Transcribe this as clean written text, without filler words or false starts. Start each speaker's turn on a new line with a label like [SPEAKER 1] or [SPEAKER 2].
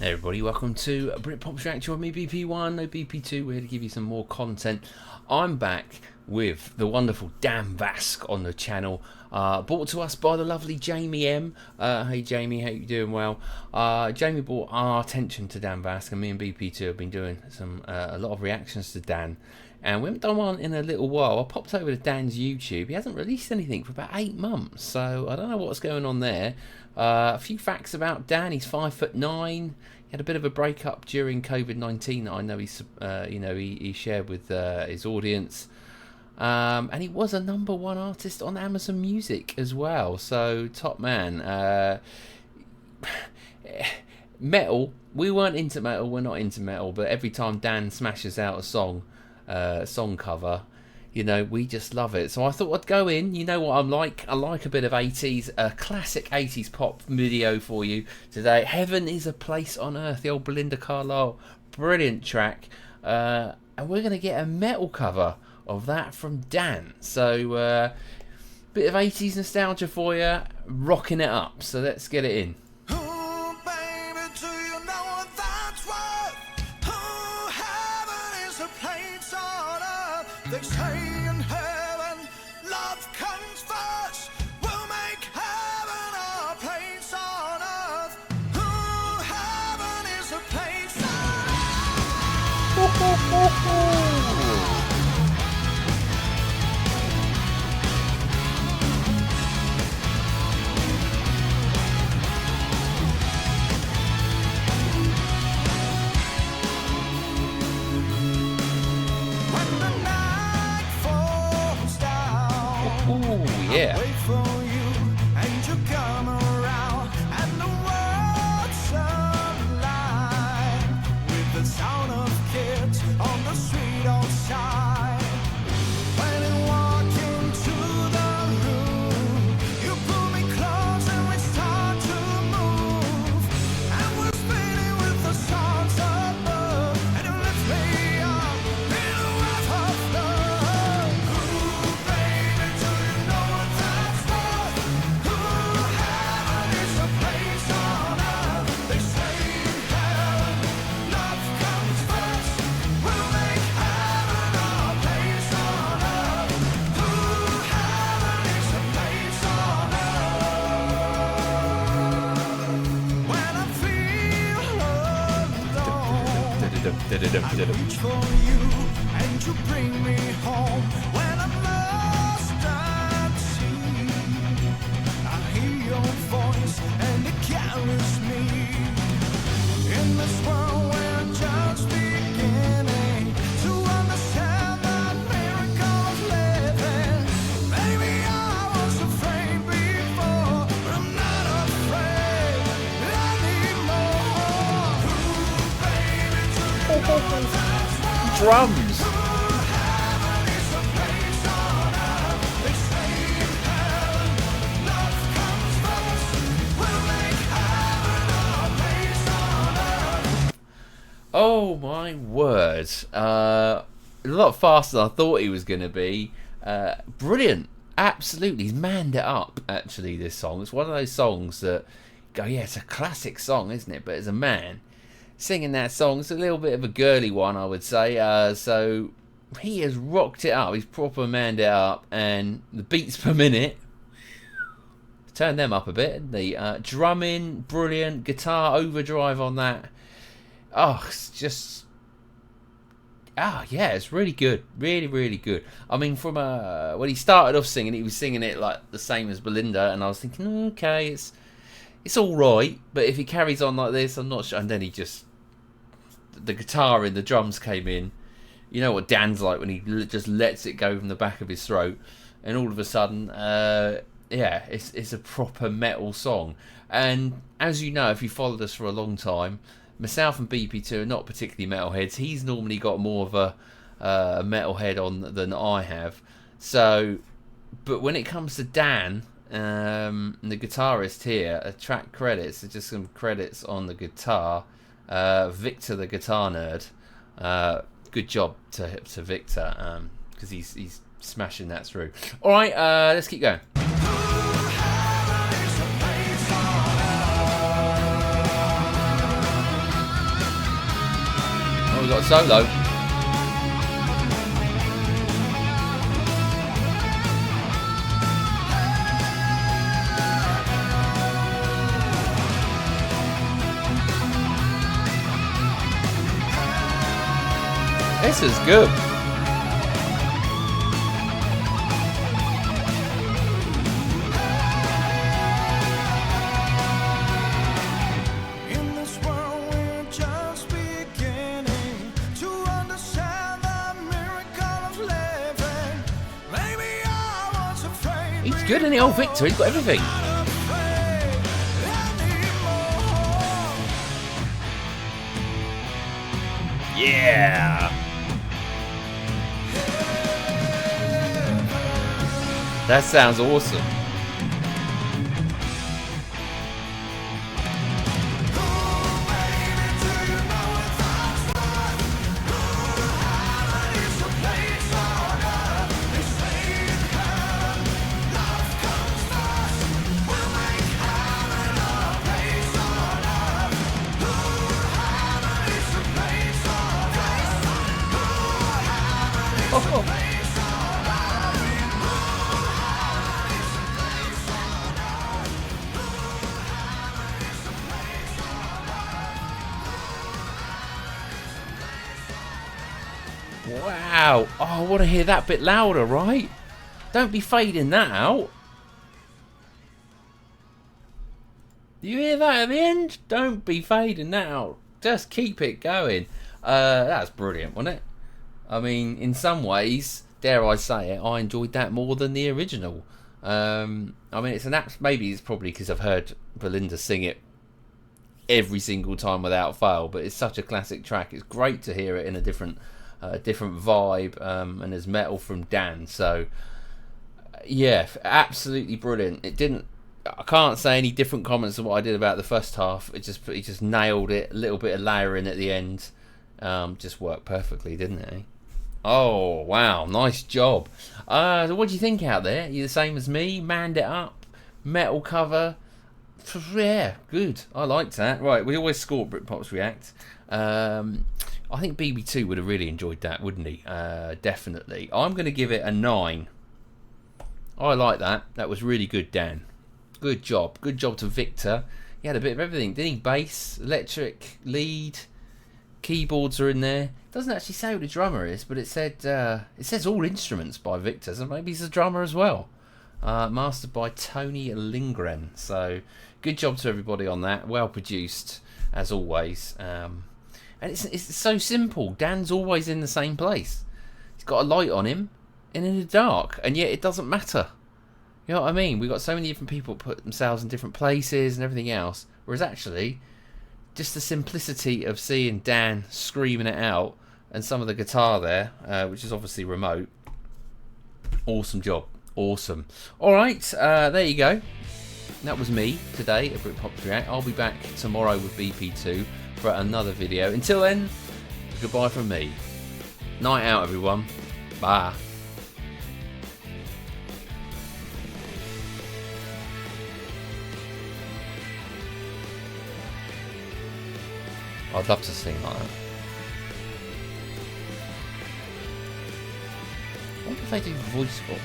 [SPEAKER 1] Hey everybody, welcome to Britpop's Reaction with me, BP1, no BP2. We're here to give you some more content. I'm back with the wonderful Dan Vasc on the channel, brought to us by the lovely Jamie M. Hey Jamie, hope you're doing well. Jamie brought our attention to Dan Vasc, and me and BP2 have been doing a lot of reactions to Dan, and we haven't done one in a little while. I popped over to Dan's YouTube. He hasn't released anything for about 8 months, so I don't know what's going on there. A few facts about Dan: he's 5'9". He had a bit of a breakup during COVID-19 that I know he shared with his audience, and he was a #1 artist on Amazon Music as well. So top man. Metal. We weren't into metal. We're not into metal. But every time Dan smashes out a song cover, you know, we just love it. So I thought I'd go in. You know what I'm like. I like a bit of 80s, a classic 80s pop video for you today. Heaven is a Place on Earth, the old Belinda Carlisle. Brilliant track. And we're going to get a metal cover of that from Dan. So, bit of 80s nostalgia for you, rocking it up. So let's get it in.
[SPEAKER 2] Oh, baby, do you know what that's worth? Oh, heaven is a place on earth. They say in heaven, love comes first. We'll make heaven our place on earth. Oh, heaven is a place on earth.
[SPEAKER 1] Yeah.
[SPEAKER 2] Wait for you, and you come around, and the world's alive with the sound of kids on the street outside. When you walk into the room, you pull me close and we start to move, and we're spinning with the songs above, and you lift me up in a wave of love. Ooh, baby, do you know what that's worth? Ooh, heaven is a place on earth. They say in heaven, love comes first. We'll make heaven our place on earth. Ooh, heaven is a place on earth. When I feel alone, I reach for you and you bring me home. When I'm lost at sea, I hear your voice and it carries me. In this world we're just beginning to understand the miracle of living. Maybe I was afraid before, but I'm not afraid anymore. Ooh, baby, do you know what that's worth?
[SPEAKER 1] Drums.
[SPEAKER 2] Ooh, heaven is a place on earth. They say in heaven, love comes first. We'll make heaven our place on earth.
[SPEAKER 1] Oh my word. A lot faster than I thought he was going to be. Brilliant. Absolutely. He's manned it up, actually, this song. It's one of those songs that go, yeah, it's a classic song, isn't it? But as a man singing that song, it's a little bit of a girly one, I would say. So he has rocked it up. He's proper manned it up. And the beats per minute, turn them up a bit. The drumming, brilliant. Guitar overdrive on that. Oh, it's just... yeah, it's really good. Really, really good. I mean, from when he started off singing, he was singing it like the same as Belinda. And I was thinking, okay, it's all right. But if he carries on like this, I'm not sure. And then he just... The guitar and the drums came in. You know what Dan's like when he just lets it go from the back of his throat. And all of a sudden, yeah, it's a proper metal song. And as you know, if you followed us for a long time, myself and BP2 are not particularly metalheads. He's normally got more of a metalhead on than I have. So, but when it comes to Dan, the guitarist here, track credits, just some credits on the guitar. Victor, the guitar nerd. Good job to Victor, because he's smashing that through. All right, let's keep going. got a solo. This is good.
[SPEAKER 2] In this world we're just beginning to understand the miracle of living. Maybe I was afraid.
[SPEAKER 1] He's good, isn't he? Old Victor, he's got everything.
[SPEAKER 2] Not afraid anymore.
[SPEAKER 1] Yeah. That sounds awesome. Wow. Oh, I want to hear that bit louder, right? Don't be fading that out. Do you hear that at the end? Don't be fading that out. Just keep it going. That's brilliant, wasn't it? I mean, in some ways, dare I say it, I enjoyed that more than the original. I mean, it's an app. Maybe it's probably because I've heard Belinda sing it every single time without fail. But it's such a classic track. It's great to hear it in a different vibe, and there's metal from Dan. So yeah, absolutely brilliant. I can't say any different comments than what I did about the first half. He just nailed it. A little bit of layering at the end, just worked perfectly, didn't it? Oh wow, nice job. So what do you think out there? You the same as me? Manned it up, metal cover. Yeah, good. I liked that. Right, we always score Britpops React. I think BB2 would have really enjoyed that, wouldn't he? Definitely. I'm going to give it a 9. I like that. That was really good, Dan. Good job. Good job to Victor. He had a bit of everything, didn't he? Bass, electric, lead, keyboards are in there. It doesn't actually say who the drummer is, but it says all instruments by Victor, so maybe he's a drummer as well. Mastered by Tony Lindgren. So good job to everybody on that. Well produced, as always. And it's so simple. Dan's always in the same place. He's got a light on him and in the dark, and yet it doesn't matter. You know what I mean? We've got so many different people put themselves in different places and everything else. Whereas actually, just the simplicity of seeing Dan screaming it out and some of the guitar there, which is obviously remote. Awesome job. Awesome. Alright, there you go. That was me today at Britpops React. I'll be back tomorrow with BP2 for another video. Until then, goodbye from me. Night out, everyone. Bye. I'd love to sing like that. What if they do voice box?